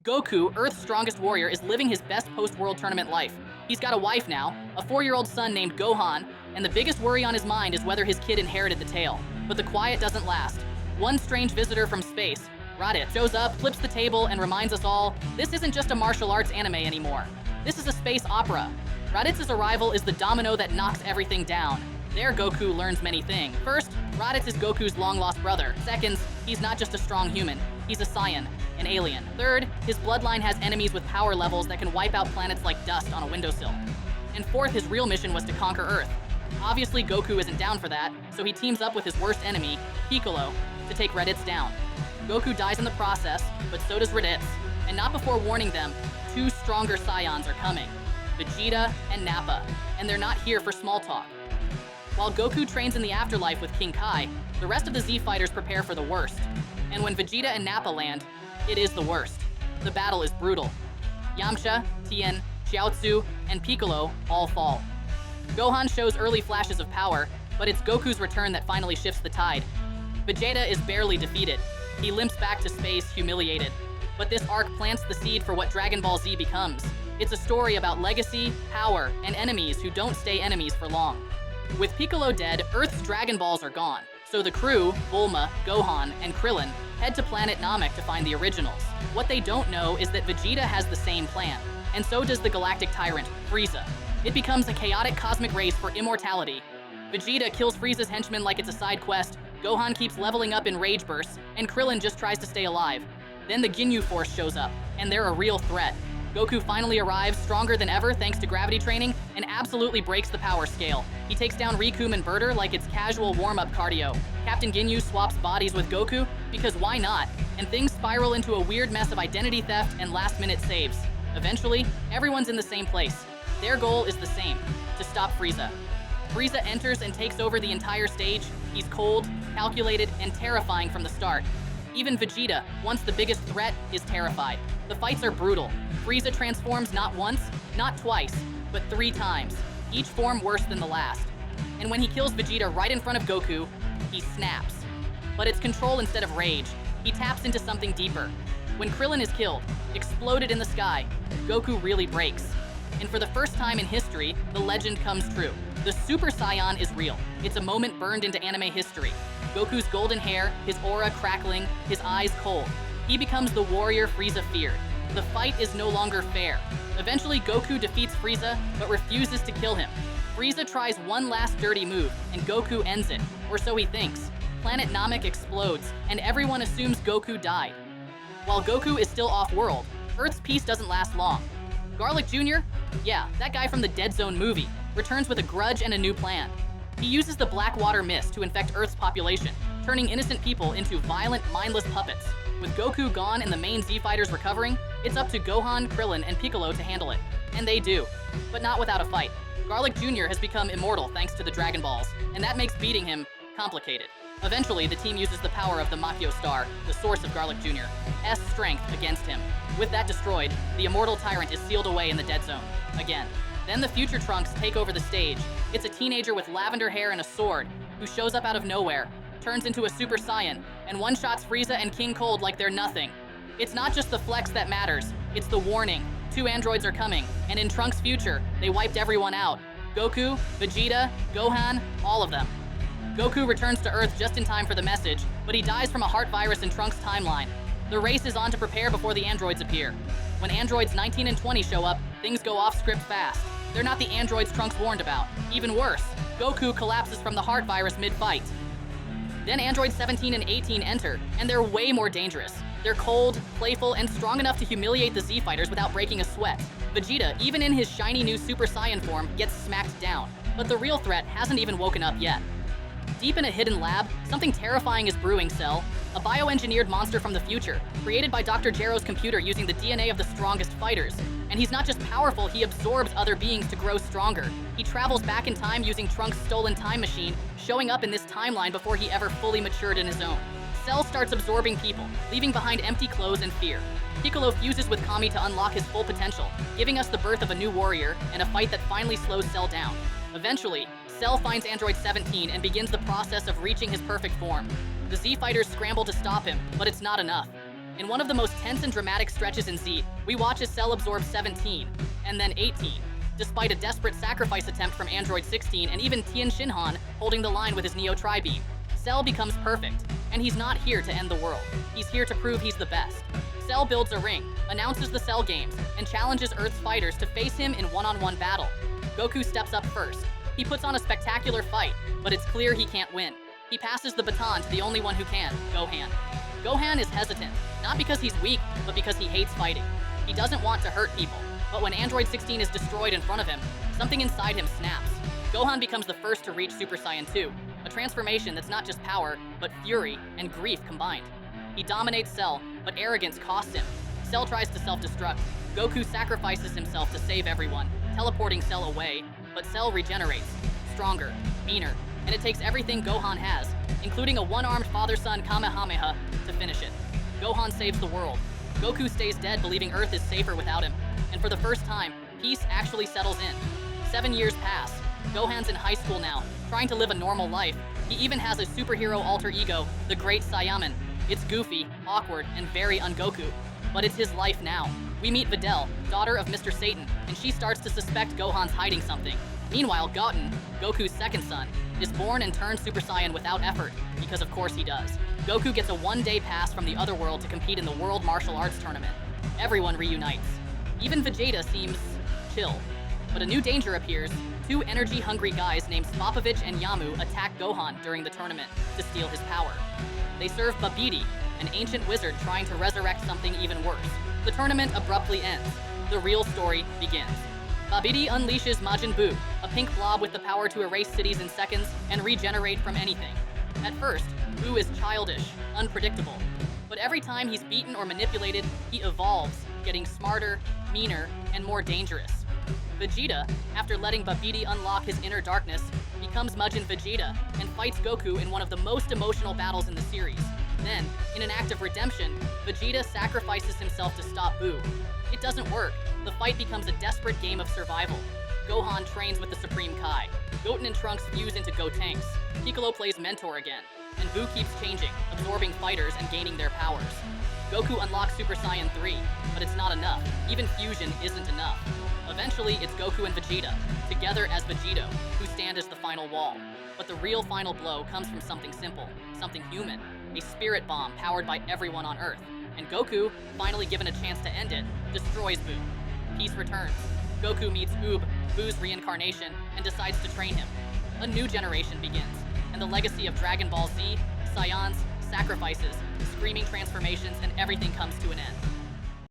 Goku, Earth's strongest warrior, is living his best post-World Tournament life. He's got a wife now, a 4-year-old son named Gohan, and the biggest worry on his mind is whether his kid inherited the tail. But the quiet doesn't last. One strange visitor from space, Raditz, shows up, flips the table, and reminds us all, this isn't just a martial arts anime anymore. This is a space opera. Raditz's arrival is the domino that knocks everything down. There, Goku learns many things. First, Raditz is Goku's long-lost brother. Second, he's not just a strong human, he's a Saiyan, an alien. Third, his bloodline has enemies with power levels that can wipe out planets like dust on a windowsill. And fourth, his real mission was to conquer Earth. Obviously, Goku isn't down for that, so he teams up with his worst enemy, Piccolo, to take Raditz down. Goku dies in the process, but so does Raditz, and not before warning them, two stronger Saiyans are coming, Vegeta and Nappa, and they're not here for small talk. While Goku trains in the afterlife with King Kai, the rest of the Z Fighters prepare for the worst. And when Vegeta and Nappa land, it is the worst. The battle is brutal. Yamcha, Tien, Chiaotzu, and Piccolo all fall. Gohan shows early flashes of power, but it's Goku's return that finally shifts the tide. Vegeta is barely defeated. He limps back to space, humiliated. But this arc plants the seed for what Dragon Ball Z becomes. It's a story about legacy, power, and enemies who don't stay enemies for long. With Piccolo dead, Earth's Dragon Balls are gone, so the crew, Bulma, Gohan, and Krillin, head to planet Namek to find the originals. What they don't know is that Vegeta has the same plan, and so does the galactic tyrant, Frieza. It becomes a chaotic cosmic race for immortality. Vegeta kills Frieza's henchmen like it's a side quest, Gohan keeps leveling up in rage bursts, and Krillin just tries to stay alive. Then the Ginyu Force shows up, and they're a real threat. Goku finally arrives, stronger than ever thanks to gravity training, and absolutely breaks the power scale. He takes down Riku and Burter like it's casual warm-up cardio. Captain Ginyu swaps bodies with Goku, because why not? And things spiral into a weird mess of identity theft and last-minute saves. Eventually, everyone's in the same place. Their goal is the same, to stop Frieza. Frieza enters and takes over the entire stage. He's cold, calculated, and terrifying from the start. Even Vegeta, once the biggest threat, is terrified. The fights are brutal. Frieza transforms not once, not twice, but 3 times, each form worse than the last. And when he kills Vegeta right in front of Goku, he snaps. But it's control instead of rage. He taps into something deeper. When Krillin is killed, exploded in the sky, Goku really breaks. And for the first time in history, the legend comes true. The Super Saiyan is real. It's a moment burned into anime history. Goku's golden hair, his aura crackling, his eyes cold. He becomes the warrior Frieza feared. The fight is no longer fair. Eventually, Goku defeats Frieza, but refuses to kill him. Frieza tries one last dirty move, and Goku ends it, or so he thinks. Planet Namek explodes, and everyone assumes Goku died. While Goku is still off-world, Earth's peace doesn't last long. Garlic Jr.? Yeah, that guy from the Dead Zone movie, returns with a grudge and a new plan. He uses the Blackwater Mist to infect Earth's population, turning innocent people into violent, mindless puppets. With Goku gone and the main Z Fighters recovering, it's up to Gohan, Krillin, and Piccolo to handle it. And they do, but not without a fight. Garlic Jr. has become immortal thanks to the Dragon Balls, and that makes beating him complicated. Eventually, the team uses the power of the Makio Star, the source of Garlic Jr.'s strength, against him. With that destroyed, the immortal tyrant is sealed away in the Dead Zone, again. Then the future Trunks take over the stage. It's a teenager with lavender hair and a sword, who shows up out of nowhere, turns into a Super Saiyan, and one-shots Frieza and King Cold like they're nothing. It's not just the flex that matters, it's the warning. 2 androids are coming, and in Trunks' future, they wiped everyone out. Goku, Vegeta, Gohan, all of them. Goku returns to Earth just in time for the message, but he dies from a heart virus in Trunks' timeline. The race is on to prepare before the androids appear. When androids 19 and 20 show up, things go off script fast. They're not the androids Trunks warned about. Even worse, Goku collapses from the heart virus mid-fight. Then androids 17 and 18 enter, and they're way more dangerous. They're cold, playful, and strong enough to humiliate the Z Fighters without breaking a sweat. Vegeta, even in his shiny new Super Saiyan form, gets smacked down. But the real threat hasn't even woken up yet. Deep in a hidden lab, something terrifying is brewing, Cell. A bioengineered monster from the future, created by Dr. Gero's computer using the DNA of the strongest fighters. And he's not just powerful, he absorbs other beings to grow stronger. He travels back in time using Trunks' stolen time machine, showing up in this timeline before he ever fully matured in his own. Cell starts absorbing people, leaving behind empty clothes and fear. Piccolo fuses with Kami to unlock his full potential, giving us the birth of a new warrior and a fight that finally slows Cell down. Eventually, Cell finds Android 17 and begins the process of reaching his perfect form. The Z Fighters scramble to stop him, but it's not enough. In one of the most tense and dramatic stretches in Z, we watch as Cell absorbs 17, and then 18. Despite a desperate sacrifice attempt from Android 16 and even Tien Shinhan holding the line with his Neo Tri-Beam, Cell becomes perfect, and he's not here to end the world. He's here to prove he's the best. Cell builds a ring, announces the Cell Games, and challenges Earth's fighters to face him in one-on-one battle. Goku steps up first. He puts on a spectacular fight, but it's clear he can't win. He passes the baton to the only one who can, Gohan. Gohan is hesitant, not because he's weak, but because he hates fighting. He doesn't want to hurt people, but when Android 16 is destroyed in front of him, something inside him snaps. Gohan becomes the first to reach Super Saiyan 2, a transformation that's not just power, but fury and grief combined. He dominates Cell, but arrogance costs him. Cell tries to self-destruct. Goku sacrifices himself to save everyone, teleporting Cell away, but Cell regenerates, stronger, meaner, and it takes everything Gohan has, including a one-armed father-son Kamehameha, to finish it. Gohan saves the world. Goku stays dead believing Earth is safer without him, and for the first time, peace actually settles in. 7 years pass. Gohan's in high school now, trying to live a normal life. He even has a superhero alter ego, the Great Saiyaman. It's goofy, awkward, and very un-Goku, but it's his life now. We meet Videl, daughter of Mr. Satan, and she starts to suspect Gohan's hiding something. Meanwhile, Goten, Goku's second son, is born and turns Super Saiyan without effort, because of course he does. Goku gets a one-day pass from the other world to compete in the World Martial Arts Tournament. Everyone reunites. Even Vegeta seems chill. But a new danger appears. 2 energy-hungry guys named Spopovich and Yamu attack Gohan during the tournament to steal his power. They serve Babidi, an ancient wizard trying to resurrect something even worse. The tournament abruptly ends. The real story begins. Babidi unleashes Majin Buu, a pink blob with the power to erase cities in seconds and regenerate from anything. At first, Buu is childish, unpredictable. But every time he's beaten or manipulated, he evolves, getting smarter, meaner, and more dangerous. Vegeta, after letting Babidi unlock his inner darkness, becomes Majin Vegeta and fights Goku in one of the most emotional battles in the series. Then, in an act of redemption, Vegeta sacrifices himself to stop Buu. It doesn't work. The fight becomes a desperate game of survival. Gohan trains with the Supreme Kai. Goten and Trunks fuse into Gotenks. Piccolo plays mentor again. And Buu keeps changing, absorbing fighters and gaining their powers. Goku unlocks Super Saiyan 3, but it's not enough. Even fusion isn't enough. Eventually, it's Goku and Vegeta, together as Vegito, who stand as the final wall. But the real final blow comes from something simple, something human, a spirit bomb powered by everyone on Earth. And Goku, finally given a chance to end it, destroys Buu. Peace returns. Goku meets Oob, Buu's reincarnation, and decides to train him. A new generation begins, and the legacy of Dragon Ball Z, Saiyans, sacrifices, screaming transformations, and everything comes to an end.